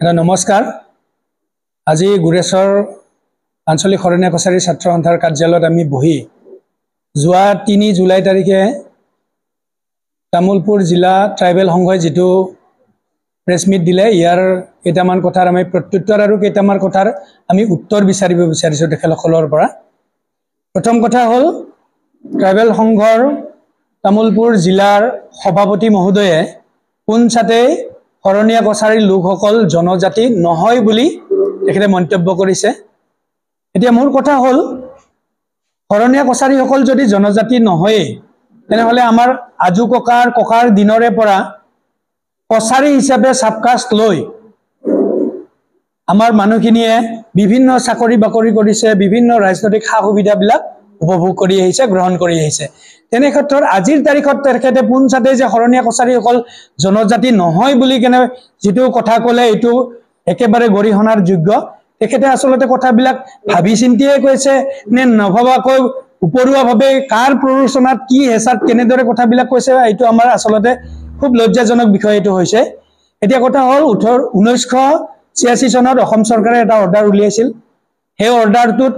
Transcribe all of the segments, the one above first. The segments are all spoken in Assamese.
নমস্কাৰ আজি গুৰেশ্বৰ আঞ্চলিক শৰণীয়া কছাৰী ছাত্ৰ সন্থাৰ কাৰ্যালয়ত আমি বহি যোৱা 3 জুলাই তাৰিখে তামুলপুৰ জিলা ট্ৰাইবেল সংঘই যেটো প্ৰেছ মিট দিলে ইয়াৰ কেইটামান কথাৰ আমি প্ৰত্যুত্তৰ আৰু কেইটামান কথাৰ আমি উত্তৰ বিচাৰিছো তেখেতসকলৰ পৰা। প্ৰথম কথা হ'ল ট্ৰাইবেল সংঘৰ তামুলপুৰ জিলাৰ সভাপতি মহোদয়ে পোনছাতে শৰণীয়া কছাৰী লোকসকল জনজাতি নহয় বুলি তেখেতে মন্তব্য কৰিছে। এতিয়া মোৰ কথা হ'ল শৰণীয়া কছাৰীসকল যদি জনজাতি নহয় তেনেহলে আমাৰ আজু ককাৰ দিনৰে পৰা কছাৰী হিচাপে সাবকাষ্ট লৈ আমাৰ মানুহখিনিয়ে বিভিন্ন চাকৰি বাকৰি কৰিছে, বিভিন্ন ৰাজনৈতিক সা সুবিধাবিলাক উপভোগ কৰি আহিছে, গ্ৰহণ কৰি আহিছে। তেনে ক্ষেত্ৰত আজিৰ তাৰিখত তেখেতে পোনছাতে যে শৰণীয়া কছাৰীসকল জনজাতি নহয় বুলি কেনে যেটো কথা ক'লে এটো একেবাৰে গৰিহণাৰ যোগ্য। তেখেতে আসলতে কথাবিলাক ভাবি চিন্তিয়ে কৈছে নে নভবাকৈ উপৰুৱাভাৱে কাৰ প্ৰৰোচনাত কি হেঁচাত কেনেদৰে কথাবিলাক কৈছে এইটো আমাৰ আসলতে খুব লজ্জাজনক বিষয় এইটো হৈছে। এতিয়া কথা হ'ল 1986 চনত অসম চৰকাৰে এটা অৰ্ডাৰ উলিয়াইছিল। সেই অৰ্ডাৰটোত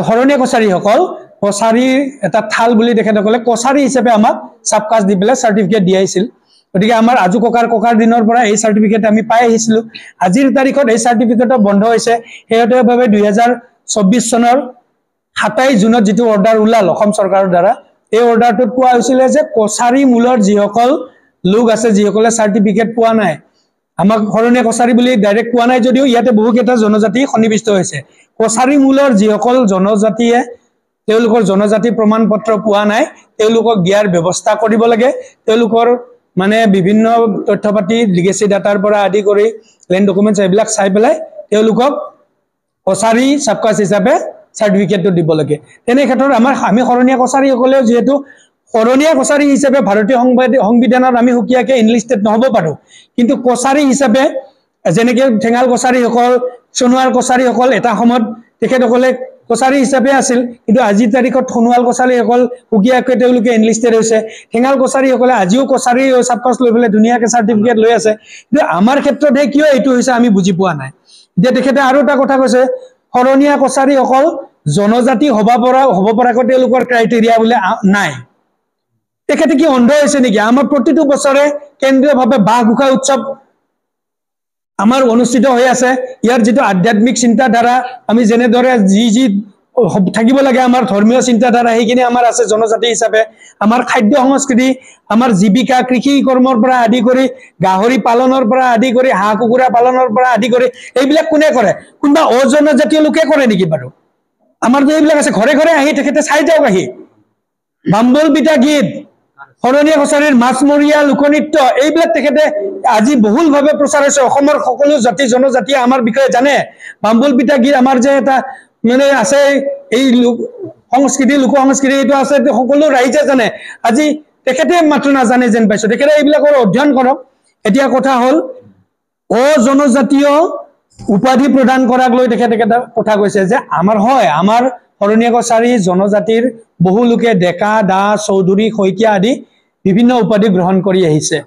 শৰণীয়া কছাৰীসকল কছাৰীৰ এটা থাল বুলি তেখেতসকলে কছাৰী হিচাপে আমাক সাবকাষ্ট দি পেলাই চাৰ্টিফিকেট দিয়াইছিল। গতিকে আমাৰ আজু ককাৰ দিনৰ পৰা এই চাৰ্টিফিকেট আমি পাই আহিছিলো। আজিৰ তাৰিখত এই চাৰ্টিফিকেটটো বন্ধ হৈছে। হেয়তেভাৱে 2024 চনৰ 27 জুনত যেটো অৰ্ডাৰ ওলাল অসম চৰকাৰৰ দ্বাৰা, এই অৰ্ডাৰটোত কোৱা হৈছিল যে কছাৰী মূলৰ যিসকল লোক আছে যিসকলে চাৰ্টিফিকেট পোৱা নাই, আমাক শৰণীয়া কছাৰী বুলি ডাইৰেক্ট কোৱা নাই যদিও ইয়াতে বহুকেইটা জনজাতি সন্নিবিষ্ট হৈছে। কছাৰী মূলৰ যিসকল জনজাতিয়ে তেওঁলোকৰ জনজাতি প্ৰমাণ পত্ৰ পোৱা নাই তেওঁলোকক দিয়াৰ ব্যৱস্থা কৰিব লাগে। তেওঁলোকৰ মানে বিভিন্ন তথ্যপাতি লিগেসি ডাটাৰ পৰা আদি কৰি লেন্ড ডকুমেন্টছ এইবিলাক চাই পেলাই তেওঁলোকক কছাৰী সাবকাষ্ট হিচাপে সাৰ্টিফিকেটটো দিব লাগে। তেনে ক্ষেত্ৰত আমি শৰণীয়া কছাৰীসকলেও যেহেতু শৰণীয়া কছাৰী হিচাপে ভাৰতীয় সংবিধানত আমি সুকীয়াকে ইনলিস্টেড নহব পাৰো, কিন্তু কছাৰী হিচাপে যেনেকে ঠেঙাল কছাৰীসকল, সোণোৱাল কছাৰীসকল এটা সময়ত তেখেতসকলে কছাৰী হিচাপে আছিল, কিন্তু আজিৰ তাৰিখত সোণোৱাল কছাৰীসকল সুকীয়াকৈ তেওঁলোকে ইনলিস্টেড হৈছে। ঠেঙাল কছাৰীসকলে আজিও কছাৰী সাবকাষ্ট লৈ পেলাই ধুনীয়াকৈ চাৰ্টিফিকেট লৈ আছে, কিন্তু আমাৰ ক্ষেত্ৰতহে কিয় এইটো হৈছে আমি বুজি পোৱা নাই। এতিয়া তেখেতে আৰু এটা কথা কৈছে শৰণীয়া কছাৰীসকল জনজাতি হ'ব পৰাকৈ তেওঁলোকৰ ক্ৰাইটেৰিয়া বোলে নাই। তেখেতে কি অন্ধ হৈছে নেকি? আমাৰ প্ৰতিটো বছৰে কেন্দ্ৰীয়ভাৱে বাঁহ গোঁসাই উৎসৱ আমাৰ অনুষ্ঠিত হৈ আছে। ইয়াৰ যেটো আধ্যাত্মিক চিন্তাধাৰা আমি যেনেদৰে যি থাকিব লাগে আমাৰ ধৰ্মীয় চিন্তাধাৰা সেইখিনি আমাৰ আছে জনজাতি হিচাপে। আমাৰ খাদ্য সংস্কৃতি, আমাৰ জীৱিকা কৃষি কৰ্মৰ পৰা আদি কৰি গাহৰি পালনৰ পৰা আদি কৰি হাঁহ কুকুৰা পালনৰ পৰা আদি কৰি এইবিলাক কোনে কৰে? কোনবা অজনজাতীয় লোকে কৰে নেকি বাৰু? আমাৰ যে এইবিলাক আছে ঘৰে ঘৰে আহি তেখেতে চাই যাওক। আহি বাম্বল পিঠা গীত, শৰণীয়া কছাৰীৰ মাছমৰীয়া লোকনৃত্য এইবিলাক তেখেতে আজি বহুলভাৱে প্ৰচাৰ হৈছে। অসমৰ সকলো জাতি জনজাতিয়ে আমাৰ বিষয়ে জানে। বাম্বল পিঠা গীত আমাৰ যে এটা মানে আছে এই সংস্কৃতি লোক সংস্কৃতি এইটো আছে সকলো ৰাইজে জানে। আজি তেখেতে মাত্ৰ নাজানে যেন পাইছো। তেখেতে এইবিলাকৰ অধ্যয়ন কৰক। এতিয়া কথা হ'ল অজনজাতীয় উপাধি প্ৰদান কৰাক লৈ তেখেতে কথা কৈছে যে আমাৰ শৰণীয়া কছাৰী জনজাতিৰ বহু লোকে ডেকা, দাস, চৌধুৰী, শইকীয়া আদি বিভিন্ন উপাধি গ্ৰহণ কৰি আহিছে।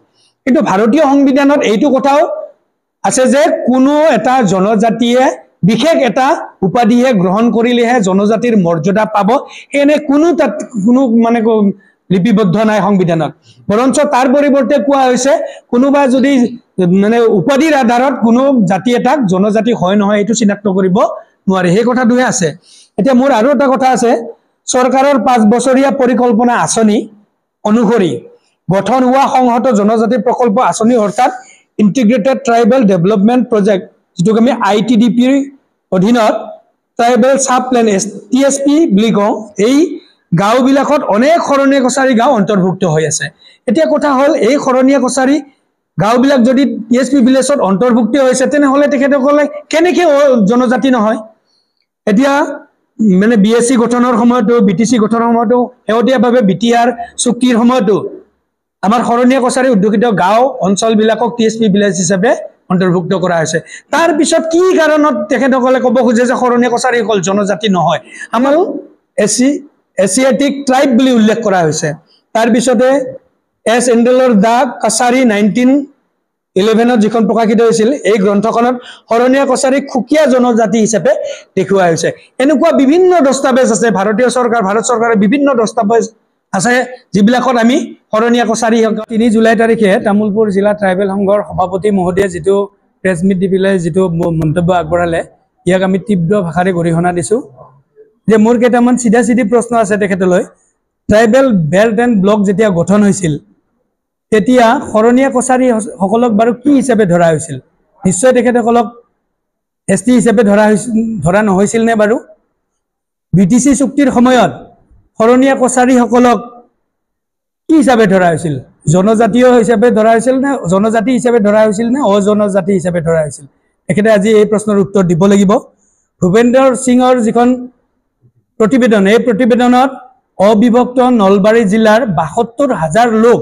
কিন্তু ভাৰতীয় সংবিধানত এইটো কথাও আছে যে কোনো এটা জনজাতিয়ে বিশেষ এটা উপাধিহে গ্ৰহণ কৰিলেহে জনজাতিৰ মৰ্যাদা পাব। এনে কোনো মানে লিপিবদ্ধ নাই সংবিধানত। বৰঞ্চ তাৰ পৰিৱৰ্তে কোৱা হৈছে কোনোবা যদি মানে উপাধিৰ আধাৰত কোনো জাতি এটাক জনজাতি হয় নহয় এইটো চিনাক্ত কৰিব নোৱাৰে, সেই কথাটোহে আছে। এতিয়া মোৰ আৰু এটা কথা আছে, চৰকাৰৰ 5 বছৰীয়া পৰিকল্পনা আঁচনি অনুসৰি গঠন হোৱা সংহত জনজাতি প্ৰকল্প আঁচনি অৰ্থাৎ ইন্টিগ্ৰেটেড ট্ৰাইবেল ডেভেলপমেন্ট প্ৰজেক্ট যেটোক আমি ITDPৰ অধীনত ট্ৰাইবেল সাব প্লেন TSP বুলি কওঁ, এই গাঁওবিলাকত অনেক শৰণীয়া কছাৰী গাঁও অন্তৰ্ভুক্ত হৈ আছে। এতিয়া কথা হ'ল এই শৰণীয়া কছাৰী গাঁওবিলাক যদি TSP ভিলেজত অন্তৰ্ভুক্ত হৈছে তেনেহলে তেখেতসকলে কেনেকৈ জনজাতি নহয়? এতিয়া মানে BSC গঠনৰ সময়তো BTC গঠনৰ সময়তো শেহতীয়াভাৱে BTR চুক্তিৰ সময়তো আমাৰ শৰণীয়া কছাৰী উদ্যোগিত গাঁও অঞ্চলবিলাকক TSP ভিলেজ হিচাপে অন্তৰ্ভুক্ত কৰা হৈছে। তাৰ পিছত কি কাৰণত তেখেতসকলে ক'ব খোজে যে শৰণীয়া কছাৰীসকল জনজাতি নহয়? আমাৰ এছিয়াটিক ট্ৰাইব বুলি উল্লেখ কৰা হৈছে। তাৰ পিছতে এছ এণ্ডেলৰ দা কাছাৰী 11 যিখন প্ৰকাশিত হৈছিল এই গ্ৰন্থখনত শৰণীয়া কছাৰীক সুকীয়া জনজাতি হিচাপে দেখুওৱা হৈছে এনেকুৱা বিভিন্ন দস্তাবেজ আছে ভাৰত চৰকাৰৰ বিভিন্ন দস্তাবেজ আছে যিবিলাকত আমি শৰণীয়া কছাৰী 3 জুলাই তাৰিখে তামুলপুৰ জিলা ট্ৰাইবেল সংঘৰ সভাপতি মহোদয়ে যিটো প্ৰেছ মিট দি পেলাই যিটো মন্তব্য আগবঢ়ালে ইয়াক আমি তীব্ৰ ভাষাৰে গৰিহণা দিছো যে মোৰ কেইটামান সিধা সিধি প্ৰশ্ন আছে তেখেতলৈ ট্ৰাইবেল বেল্ট এণ্ড ব্লক যেতিয়া গঠন হৈছিল তেতিয়া শৰণীয়া কছাৰী সকলক বাৰু কি হিচাপে ধৰা হৈছিল নিশ্চয় তেখেতসকলক এসটি হিচাপে ধৰা নহৈছিল নে বাৰু বিটিসি চুক্তিৰ সময়ত শৰণীয়া কছাৰী সকলক কি হিচাপে ধৰা হৈছিল জনজাতীয় হিচাপে ধৰা হৈছিল নে জনজাতি হিচাপে ধৰা হৈছিল নে অজনজাতি হিচাপে ধৰা হৈছিল একেটা আজি এই প্ৰশ্নৰ উত্তৰ দিব লাগিব ভূপেন্দ্ৰ সিংৰ যিখন প্ৰতিবেদন এই প্ৰতিবেদনত অবিভক্ত নলবাৰী জিলাৰ ৭২,০০০ লোক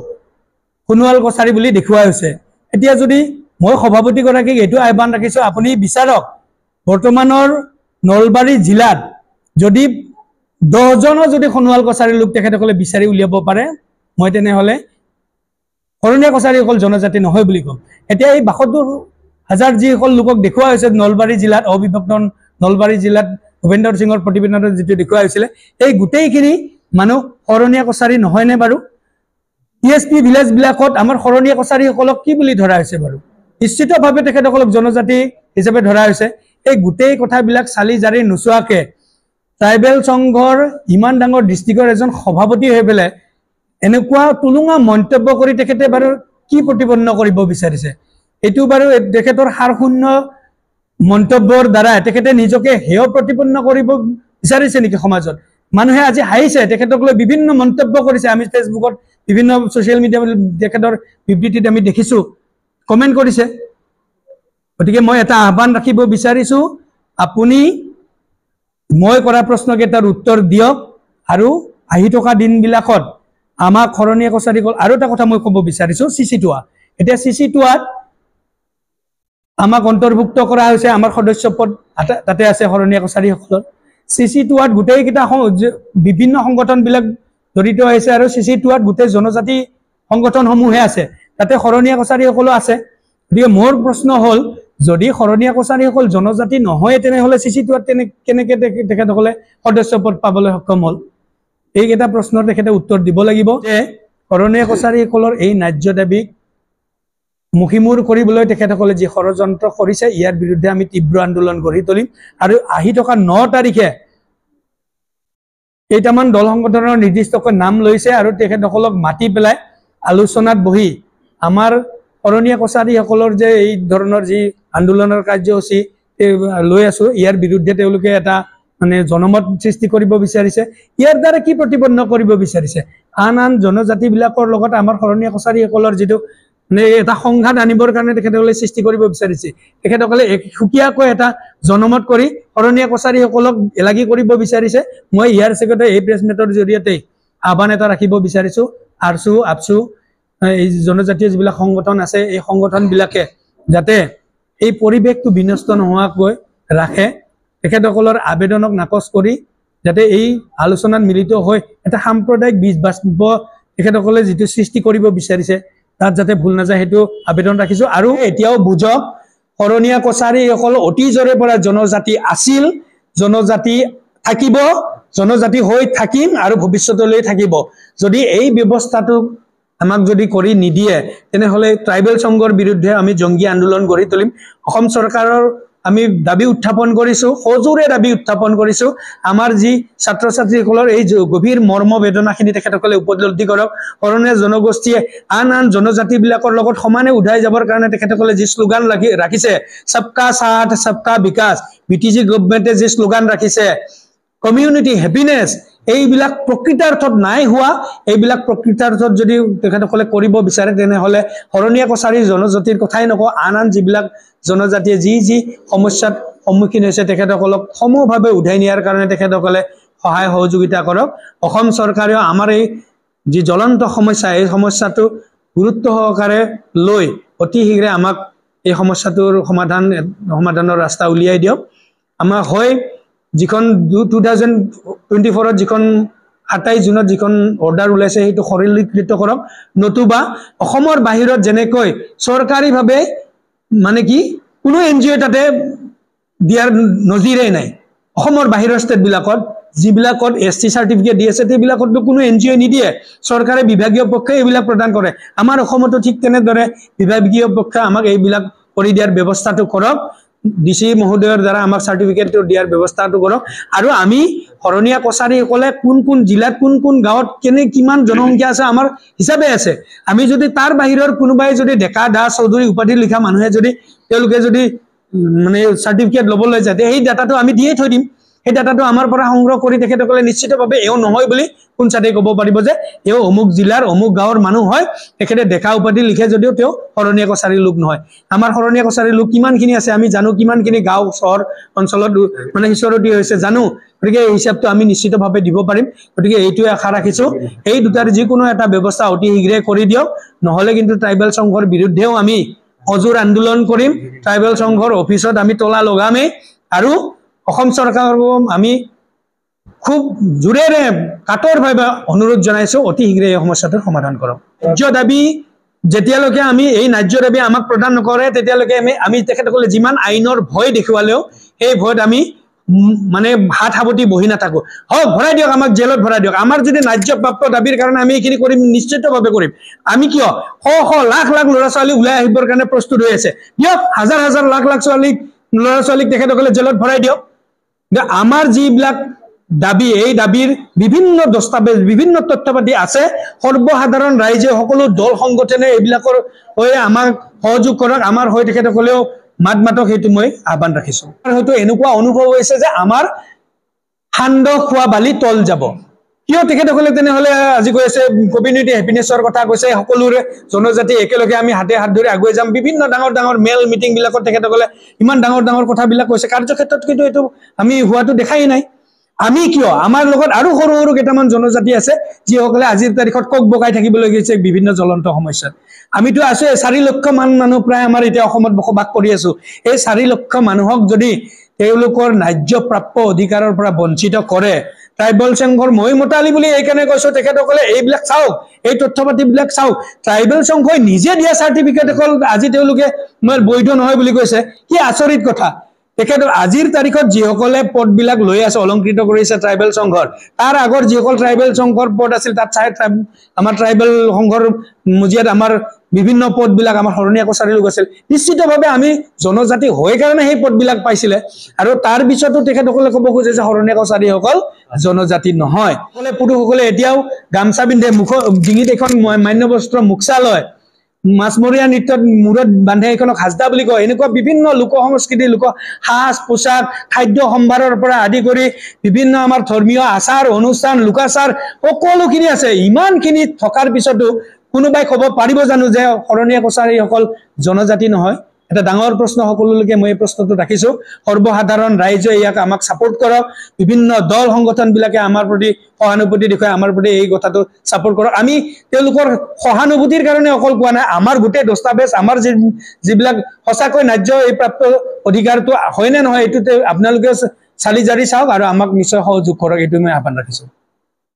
সোণোৱাল কছাৰী বুলি দেখুওৱা হৈছে এতিয়া যদি মই সভাপতি গৰাকীক এটো আহ্বান ৰাখিছো আপুনি বিচাৰক বৰ্তমানৰ নলবাৰী জিলাত যদি 10 জনৰ যদি সোণোৱাল কছাৰী লোক তেখেতসকলে বিচাৰি উলিয়াব পাৰে মই তেনেহলে শৰণীয়া কছাৰী সকল জনজাতি নহয় বুলি কম এতিয়া এই ৭২,০০০ যিসকল লোকক দেখুওৱা হৈছে নলবাৰী জিলাত অবিভক্ত নলবাৰী জিলাত ভূপেন্দ্ৰ সিংৰ প্ৰতিবেদনত যেটো দেখুওৱা হৈছিল এই গোটেইখিনি মানুহ শৰণীয়া কছাৰী নহয় নে বাৰু টিএসপি ভিলেজ বিলাকত আমাৰ শৰণীয়া কছাৰী সকলক কি বুলি ধৰা হৈছে বাৰু নিশ্চিতভাৱে তেখেতসকলক জনজাতি হিচাপে ধৰা হৈছে এই গোটেই কথাবিলাক চালি জাৰি নুচুৱাকে ট্ৰাইবেল সংঘৰ ইমান ডাঙৰ ডিস্ট্ৰিক্টৰ এজন সভাপতি হৈ পেলে এনেকুৱা তুলুঙা মন্তব্য কৰি তেখেতে বাৰু কি প্ৰতিপন্ন কৰিব বিচাৰিছে এটো বাৰু তেখেতৰ হাৰশূন্য মন্তব্যৰ দ্বাৰা তেখেতে নিজকে হেয় প্ৰতিপন্ন কৰিব বিচাৰিছে নেকি সমাজত মানুহে আজি হাইছে তেখেতকলৈ বিভিন্ন মন্তব্য কৰিছে আমি ফেসবুকত বিভিন্ন সোশ্যাল মিডিয়া তেখেতৰ বিবৃতিত আমি দেখিছো কমেন্ট কৰিছে গতিকে মই এটা আহ্বান ৰাখিব বিচাৰিছো আপুনি মই কৰা প্ৰশ্নকেইটাৰ উত্তৰ দিয়ক আৰু আহি থকা দিনবিলাকত আমাক শৰণীয়া কছাৰীকল আৰু এটা কথা মই ক'ব বিচাৰিছো সিসিটুৱা এতিয়া সিসিটুৱাত আমাক অন্তৰ্ভুক্ত কৰা হৈছে আমাৰ সদস্য পদ তাতে আছে শৰণীয়া কছাৰী সকলৰ সিসিটুৱাত গোটেই কিটা বিভিন্ন সংগঠন বিলাক জড়িত হৈছে আৰু সিসিটুৱাত গোটেই জনজাতি সংগঠন সমূহে আছে তাতে শৰণীয়া কছাৰী সকলো আছে গতিকে মোৰ প্ৰশ্ন হল যদি শৰণীয়া কছাৰী সকল জনজাতি নহয় তেনেহলে সিসিটুৱাত কেনেকে তেখেতসকলে সদস্য পদ পাবলৈ সক্ষম হল এইকেইটা প্ৰশ্নৰ তেখেতে উত্তৰ দিব লাগিব যে শৰণীয়া কছাৰী সকলৰ এই ন্যায্য দাবীক মুখিমূৰ কৰিবলৈ তেখেতসকলে যি ষড়যন্ত্ৰ কৰিছে ইয়াৰ বিৰুদ্ধে আমি তীব্ৰ আন্দোলন গঢ়ি তুলিম আৰু আহি থকা 9 তাৰিখে কেইটামান দল সংগঠনৰ নিৰ্দিষ্টকৈ নাম লৈছে আৰু তেখেতসকলক মাতি পেলাই আলোচনাত বহি আমাৰ শৰণীয়া কছাৰী সকলৰ যে এই ধৰণৰ যি আন্দোলনৰ কাৰ্যসূচী লৈ আছো ইয়াৰ বিৰুদ্ধে তেওঁলোকে এটা মানে জনমত সৃষ্টি কৰিব বিচাৰিছে ইয়াৰ দ্বাৰা কি প্ৰতিপন্ন কৰিব বিচাৰিছে আন জনজাতি বিলাকৰ লগত আমাৰ শৰণীয়া কছাৰী সকলৰ যেটো মানে এটা সংঘাত আনিবৰ কাৰণে তেখেতসকলে সৃষ্টি কৰিব বিচাৰিছে তেখেতসকলে সুকীয়াকৈ এটা জনমত কৰি শৰণীয়া কছাৰী সকলক এলাগি কৰিব বিচাৰিছে মই ইয়াৰ সেগতে এই প্ৰেছ মিটৰ জৰিয়তে আহ্বান এটা ৰাখিব বিচাৰিছো আৰসু আপসু এই জনজাতীয় যিবিলাক সংগঠন আছে এই সংগঠন বিলাকে যাতে এই পৰিবেশটো বিনষ্ট নোহোৱাকৈ ৰাখে তেখেতসকলৰ আবেদনক নাকচ কৰি যাতে এই আলোচনাত মিলিত হৈ এটা সাম্প্ৰদায়িক বীজ বাষ্প তেখেতসকলে যেটো সৃষ্টি কৰিব বিচাৰিছে তাত যাতে ভুল না যায় হেতু আবেদন ৰাখিছো আৰু এতিয়াও বুজক শৰণীয়া কছাৰী সকল অতীজৰে পৰা জনজাতি আছিল জনজাতি থাকিব জনজাতি হৈ থাকিম আৰু ভৱিষ্যতলৈ থাকিব যদি এই ব্যৱস্থাটো আমাক যদি কৰি নিদিয়ে তেনেহলে ট্ৰাইবেল সংঘৰ বিৰুদ্ধে আমি জংগী আন্দোলন গঢ়ি তুলিম অসম চৰকাৰৰ আমি দাবী উত্থাপন কৰিছো হজুৰে দাবী উত্থাপন কৰিছো আমাৰ যি ছাত্ৰ ছাত্ৰীসকলৰ এই গভীৰ মৰ্ম বেদনাখিনি তেখেতসকলে উপলব্ধি কৰক শৰণীয়া জনগোষ্ঠীয়ে আন জনজাতি বিলাকৰ লগত সমানে উধাই যাবৰ কাৰণে তেখেতসকলে যি স্লোগান ৰাখিছে সবকা সাথ সবকা বিকাশ বিটিজি গভৰ্ণমেণ্টে যি স্লোগান ৰাখিছে কমিউনিটি হ্যাপিনেস এইবিলাক প্ৰকৃতাৰ্থত নাই হোৱা এইবিলাক প্ৰকৃতাৰ্থত যদি তেখেতসকলে কৰিব বিচাৰে তেনেহলে শৰণীয়া কছাৰী জনজাতিৰ কথাই নকওঁ আন যিবিলাক জনজাতিয়ে যি সমস্যাত সন্মুখীন হৈছে তেখেতসকলক সমভাৱে উধাই নিয়াৰ কাৰণে তেখেতসকলে সহায় সহযোগিতা কৰক অসম চৰকাৰেও আমাৰ এই যি জ্বলন্ত সমস্যা এই সমস্যাটো গুৰুত্ব সহকাৰে লৈ অতি শীঘ্ৰে আমাক এই সমস্যাটোৰ সমাধানৰ ৰাস্তা উলিয়াই দিয়ক আমাৰ হয় যিখন 2024 ত যিখন 27 জুনত যিখন অৰ্ডাৰ ওলাইছে সেইটো সৰলীকৃত কৰক নতুবা অসমৰ বাহিৰত যেনেকৈ চৰকাৰীভাৱে মানে কি কোনো এনজিঅ তাতে দিয়াৰ নজিৰে নাই অসমৰ বাহিৰৰ ষ্টেট বিলাকত যিবিলাকত এছটি সাৰ্টিফিকেট দি আছে সেইবিলাকতো কোনো এনজিঅ নিদিয়ে চৰকাৰে বিভাগীয় পক্ষে এইবিলাক প্ৰদান কৰে আমাৰ অসমতো ঠিক তেনেদৰে বিভাগীয় পক্ষে আমাক এইবিলাক কৰি দিয়াৰ ব্যৱস্থাটো কৰক ডিসি মহোদয়ৰ দ্বাৰা আমাক সাৰ্টিফিকেটটো দিয়াৰ ব্যৱস্থাটো কৰক আৰু আমি হৰণীয়া কছাৰীসকলে কোন কোন জিলাত কোন কোন গাঁৱত কেনে কিমান জনসংখ্যা আছে আমাৰ হিচাপে আছে আমি যদি তাৰ বাহিৰৰ কোনোবাই যদি ডেকা দাস চৌধুৰী উপাধি লিখা মানুহে যদি তেওঁলোকে যদি মানে সাৰ্টিফিকেট লবলৈ যায় এই ডাটাটো আমি দিয়ে থৈ দিম এই ডাটাটো আমাৰ পৰা সংগ্ৰহ কৰি তেখেতসকলে নিশ্চিতভাৱে এও নহয় বুলি কোনচাতে ক'ব পাৰিব যে এও অমুক জিলাৰ অমুক গাঁৱৰ মানুহ হয় তেখেতে ডেকা উপাধি লিখে যদিও তেওঁ হৰণীয়া কছাৰীৰ লোক নহয় আমাৰ হৰণীয়া কছাৰীৰ লোক কিমানখিনি আছে আমি জানো কিমানখিনি গাঁও চহৰ অঞ্চলত মানে হিচৰতি হৈছে জানো গতিকে এই হিচাপটো আমি নিশ্চিতভাৱে দিব পাৰিম গতিকে এইটোৱে আশা ৰাখিছো এই দুটাৰ যিকোনো এটা ব্যৱস্থা অতি শীঘ্ৰে কৰি দিয়ক নহলে কিন্তু ট্ৰাইবেল সংঘৰ বিৰুদ্ধেও আমি অজুৰ আন্দোলন কৰিম ট্ৰাইবেল সংঘৰ অফিসত আমি তলা লগামে আৰু অসম চৰকাৰক আমি খুব জোৰেৰে কাটৰভাৱে অনুৰোধ জনাইছো অতি শীঘ্ৰে এই সমস্যাটোৰ সমাধান কৰক ন্যায্য দাবী যেতিয়ালৈকে আমি এই ন্যায্য দাবী আমাক প্ৰদান নকৰে তেতিয়ালৈকে আমি তেখেতসকলে যিমান আইনৰ ভয় দেখুৱালেও এই ভয়ত আমি মানে হাত হাবতি বহি নাথাকো হওক ভৰাই দিয়ক আমাক জেলত ভৰাই দিয়ক আমাৰ যদি ন্যায্য প্ৰাপ্ত দাবীৰ কাৰণে আমি এইখিনি কৰিম নিশ্চিতভাৱে কৰিম আমি কিয় শ লাখ লাখ ল'ৰা ছোৱালী ওলাই আহিবৰ কাৰণে প্ৰস্তুত হৈ আছে দিয়ক হাজাৰ হাজাৰ লাখ লাখ ল'ৰা ছোৱালীক তেখেতসকলে জেলত ভৰাই দিয়ক আমাৰ যিবিলাক দাবী এই দাবীৰ বিভিন্ন দস্তাবেজ বিভিন্ন তথ্যপাতি আছে সৰ্বসাধাৰণ ৰাইজে সকলো দল সংগঠনে এইবিলাকৰ হৈ আমাক সহযোগ কৰক আমাৰ হৈ তেখেতসকলেও মাত মাতক সেইটো মই আহ্বান ৰাখিছো হয়তো এনেকুৱা অনুভৱ হৈছে যে আমাৰ সান্দ খোৱা বালি তল যাব কিয় তেখেতসকলে তেনেহলে আজি কৈছে কমিউনিটি হেপিনেছৰ কথা কৈছে সকলোৰে জনজাতি একেলগে আমি হাতে হাত ধৰি আগুৱাই যাম বিভিন্ন ডাঙৰ ডাঙৰ মেল মিটিং বিলাকত তেখেতসকলে ইমান ডাঙৰ ডাঙৰ কথাবিলাক কৈছে কাৰ্যক্ষেত্ৰত কিন্তু এইটো আমি হোৱাটো দেখাই নাই আমি কিয় আমাৰ লগত আৰু সৰু সৰু কেইটামান জনজাতি আছে যিসকলে আজিৰ তাৰিখত কক বকাই থাকিবলৈ গৈছে বিভিন্ন জ্বলন্ত সমস্যাত আমিতো আছে 4 লাখ মান মানুহ প্ৰায় আমাৰ এতিয়া অসমত বসবাস কৰি আছো এই 4 লাখ মানুহক যদি তেওঁলোকৰ ন্যায্য প্ৰাপ্য অধিকাৰৰ পৰা বঞ্চিত কৰে ট্ৰাইবেল সংঘৰ মই মতালি বুলি এইকাৰণে কৈছো তেখেতসকলে এইবিলাক চাওক এই তথ্যপাতিবিলাক চাওক ট্ৰাইবেল সংঘই নিজে দিয়া সাৰ্টিফিকেট অকল আজি তেওঁলোকে বৈধ নহয় বুলি কৈছে কি আচৰিত কথা তেখেতৰ আজিৰ তাৰিখত যিসকলে পদবিলাক লৈ আছে অলংকৃত কৰিছে ট্ৰাইবেল সংঘৰ তাৰ আগৰ যিসকল ট্ৰাইবেল সংঘৰ পদ আছিল তাত চাই আমাৰ ট্ৰাইবেল সংঘৰ মুজিয়াত আমাৰ বিভিন্ন পদবিলাক আমাৰ হৰণীয়া কছাৰী লোক আছিল নিশ্চিতভাৱে আমি জনজাতি হৈ কাৰণে সেই পদবিলাক পাইছিলে আৰু তাৰ পিছতো তেখেতসকলে ক'ব খোজে যে হৰণীয়া কছাৰীসকল জনজাতি নহয় সকলে পুৰুষসকলে এতিয়াও গামছা পিন্ধে মুখ ডিঙিত এখন মান্য বস্ত্ৰ মুখছা লয় মাছমৰীয়া নৃত্যত মূৰত বান্ধে এখনক হাজদা বুলি কয় এনেকুৱা বিভিন্ন লোক সংস্কৃতি লোক সাজ পোছাক খাদ্য সম্ভাৰৰ পৰা আদি কৰি বিভিন্ন আমাৰ ধৰ্মীয় আচাৰ অনুষ্ঠান লোকাচাৰ সকলোখিনি আছে ইমানখিনি থকাৰ পিছতো কোনোবাই ক'ব পাৰিব জানো যে হৰণীয়া কছাৰীসকল জনজাতি নহয় এটা ডাঙৰ প্ৰশ্ন সকলোলৈকে মই এই প্ৰশ্নটো ৰাখিছো সৰ্বসাধাৰণ ৰাইজে ইয়াক আমাক সাপোৰ্ট কৰক বিভিন্ন দল সংগঠন বিলাকে আমাৰ প্ৰতি সহানুভূতি দেখুৱাই আমাৰ প্ৰতি এই কথাটো সাপোৰ্ট কৰক আমি তেওঁলোকৰ সহানুভূতিৰ কাৰণে অকল কোৱা নাই আমাৰ গোটেই দস্তাবেজ আমাৰ যিবিলাক সঁচাকৈ ন্যায্য এই প্ৰাপ্ত অধিকাৰটো হয় নে নহয় এইটোতে আপোনালোকে চালি জাৰি চাওক আৰু আমাক নিশ্চয় সহযোগ কৰক এইটো মই আহ্বান ৰাখিছো